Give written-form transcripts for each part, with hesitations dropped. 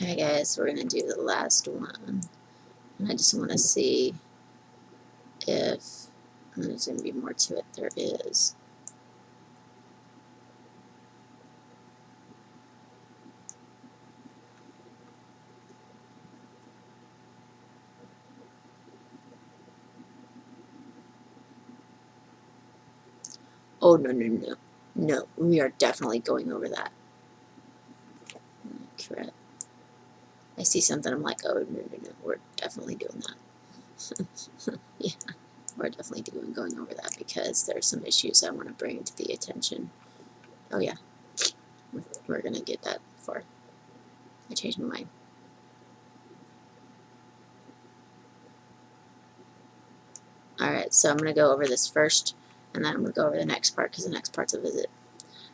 Okay, guys, we're going to do the last one. And I just want to see if there's going to be more to it. There is. Oh, no, no, no. No, we are definitely going over that. Correct. I see something, I'm like, oh, no, no, no. We're definitely doing that. Yeah, we're definitely going over that because there's some issues I want to bring to the attention. Oh, yeah. We're going to get that far. I changed my mind. Alright, so I'm going to go over this first, and then I'm going to go over the next part because the next part's a visit.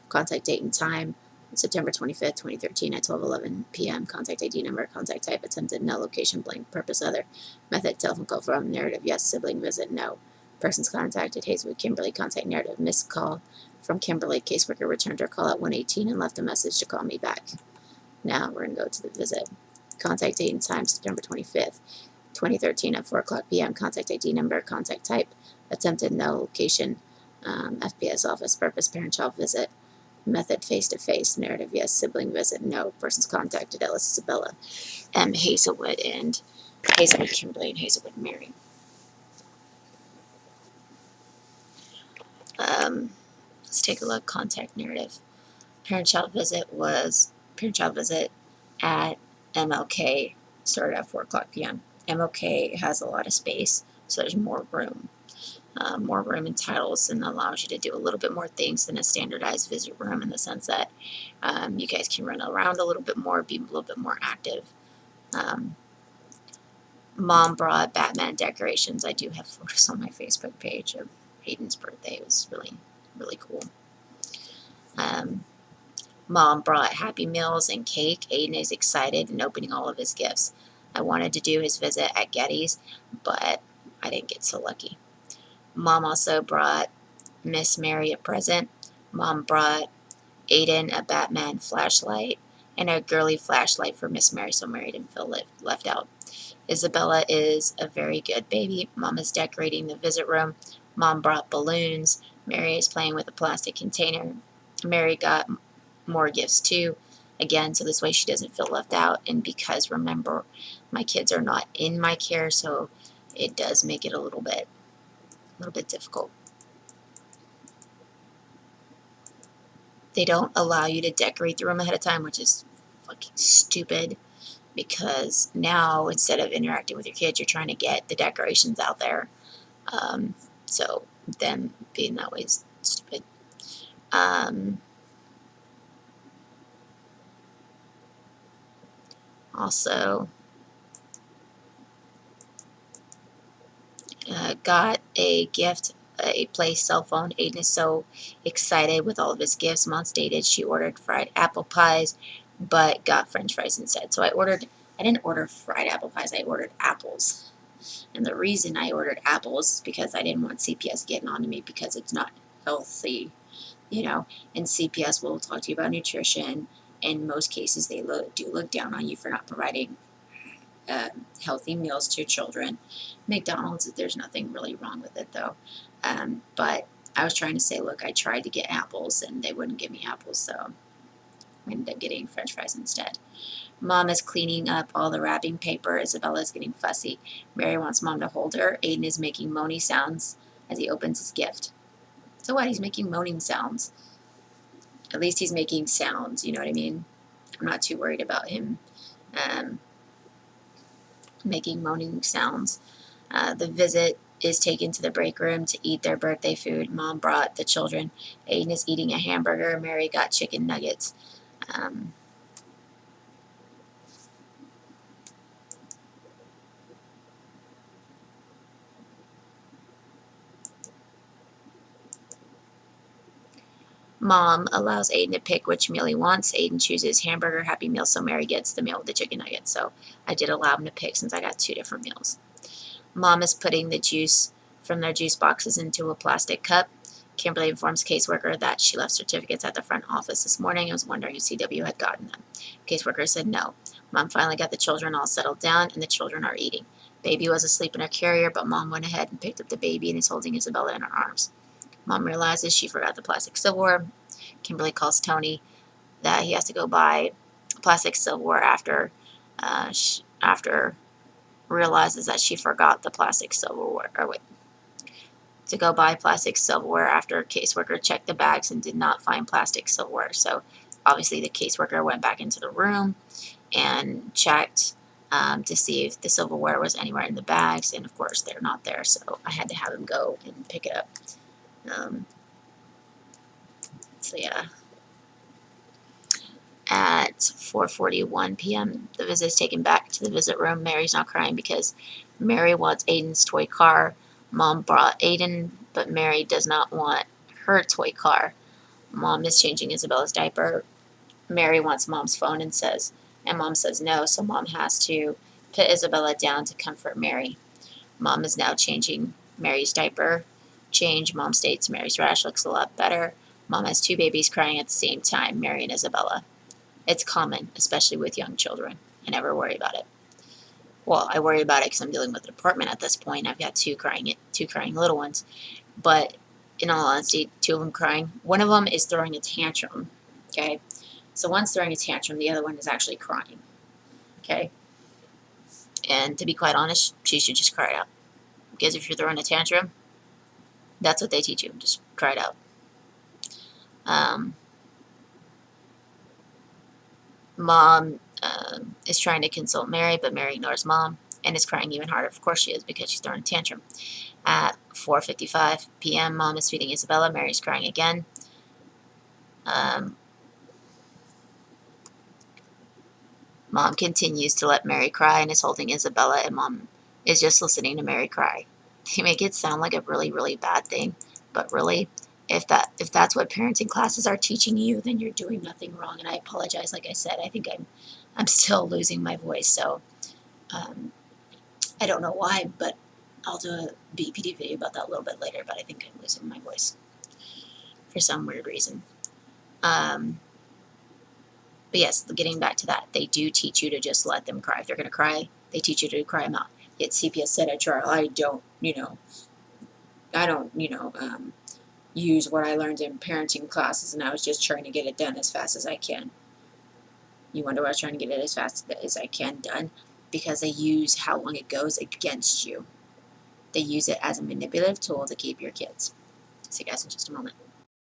Contact date and time, September 25th, 2013 at 12:11 p.m. Contact ID number, contact type, attempted, no, location, blank, purpose, other. Method, telephone call from, narrative, yes, sibling visit, no. Persons contacted, Hazelwood, Kimberly, contact narrative, missed call from Kimberly, caseworker returned her call at 1:18 and left a message to call me back. Now we're going to go to the visit. Contact date and time, September 25th, 2013 at 4:00 p.m. Contact ID number, contact type, attempted, no, location, FPS office, purpose, parent-child visit. Method, face-to-face. Narrative, yes. Sibling visit, no. Persons contacted, Ellis, Isabella, M. Hazelwood, and Hazelwood, Kimberly, and Hazelwood, Mary. Let's take a look. Contact narrative. Parent-child visit was parent-child visit at MLK. Started at 4:00 p.m. MLK has a lot of space, so there's more room. More room in titles and allows you to do a little bit more things than a standardized visit room, in the sense that you guys can run around a little bit more, be a little bit more active. Mom brought Batman decorations. I do have photos on my Facebook page of Aden's birthday. It was really, really cool. Mom brought Happy Meals and cake. Aden is excited and opening all of his gifts. I wanted to do his visit at Getty's, but I didn't get so lucky. Mom also brought Miss Mary a present. Mom brought Aden a Batman flashlight and a girly flashlight for Miss Mary, so Mary didn't feel left out. Isabella is a very good baby. Mom is decorating the visit room. Mom brought balloons. Mary is playing with a plastic container. Mary got more gifts too, again, so this way she doesn't feel left out. And because, remember, my kids are not in my care, so it does make it a little bit difficult. They don't allow you to decorate the room ahead of time, which is fucking stupid, because now instead of interacting with your kids, you're trying to get the decorations out there. So them being that way is stupid. Also, got a gift, a Play cell phone. Aiden is so excited with all of his gifts. Mom stated she ordered fried apple pies, but got French fries instead. So I didn't order fried apple pies. I ordered apples. And the reason I ordered apples is because I didn't want CPS getting on to me because it's not healthy, you know. And CPS will talk to you about nutrition. In most cases, they do look down on you for not providing healthy meals to children. McDonald's, there's nothing really wrong with it though. But I was trying to say, look, I tried to get apples and they wouldn't give me apples, so I ended up getting French fries instead. Mom is cleaning up all the wrapping paper. Isabella is getting fussy. Mary wants Mom to hold her. Aden is making moaning sounds as he opens his gift. So what? He's making moaning sounds. At least he's making sounds, you know what I mean? I'm not too worried about him making moaning sounds. The visit is taken to the break room to eat their birthday food. Mom brought the children. Aden is eating a hamburger. Mary got chicken nuggets. Mom allows Aden to pick which meal he wants. Aden chooses hamburger, Happy Meal, so Mary gets the meal with the chicken nuggets. So I did allow him to pick since I got 2 different meals. Mom is putting the juice from their juice boxes into a plastic cup. Kimberly informs caseworker that she left certificates at the front office this morning and was wondering if CW had gotten them. Caseworker said no. Mom finally got the children all settled down, and the children are eating. Baby was asleep in her carrier, but Mom went ahead and picked up the baby and is holding Isabella in her arms. Mom realizes she forgot the plastic silverware. Kimberly calls Tony that he has to go buy plastic silverware after realizes that she forgot the plastic silverware. To go buy plastic silverware after a caseworker checked the bags and did not find plastic silverware. So obviously the caseworker went back into the room and checked to see if the silverware was anywhere in the bags, and of course they're not there. So I had to have him go and pick it up. So yeah. At 4:41 p.m., the visit is taken back to the visit room. Mary's not crying because Mary wants Aden's toy car. Mom brought Aden, but Mary does not want her toy car. Mom is changing Isabella's diaper. Mary wants Mom's phone and Mom says no, so Mom has to put Isabella down to comfort Mary. Mom is now changing Mary's diaper. Mom states Mary's rash looks a lot better. Mom has two babies crying at the same time, Mary and Isabella. It's common, especially with young children. I never worry about it. Well, I worry about it because I'm dealing with the department at this point. I've got two crying little ones. But in all honesty, two of them crying. One of them is throwing a tantrum. Okay, so one's throwing a tantrum. The other one is actually crying. Okay, and to be quite honest, she should just cry it out. Because if you're throwing a tantrum, that's what they teach you. Just cry it out. Mom is trying to console Mary, but Mary ignores Mom and is crying even harder. Of course she is, because she's throwing a tantrum. At 4:55 p.m., Mom is feeding Isabella. Mary's crying again. Mom continues to let Mary cry and is holding Isabella, and Mom is just listening to Mary cry. They make it sound like a really, really bad thing, but really, if that's what parenting classes are teaching you, then you're doing nothing wrong. And I apologize. Like I said, I think I'm still losing my voice, so I don't know why, but I'll do a BPD video about that a little bit later. But I think I'm losing my voice for some weird reason. But yes, getting back to that, they do teach you to just let them cry. If they're going to cry, they teach you to cry them out. Yet CPS said at trial, I don't use what I learned in parenting classes, and I was just trying to get it done as fast as I can. You wonder why I was trying to get it as fast as I can done? Because they use how long it goes against you. They use it as a manipulative tool to keep your kids. See you guys in just a moment.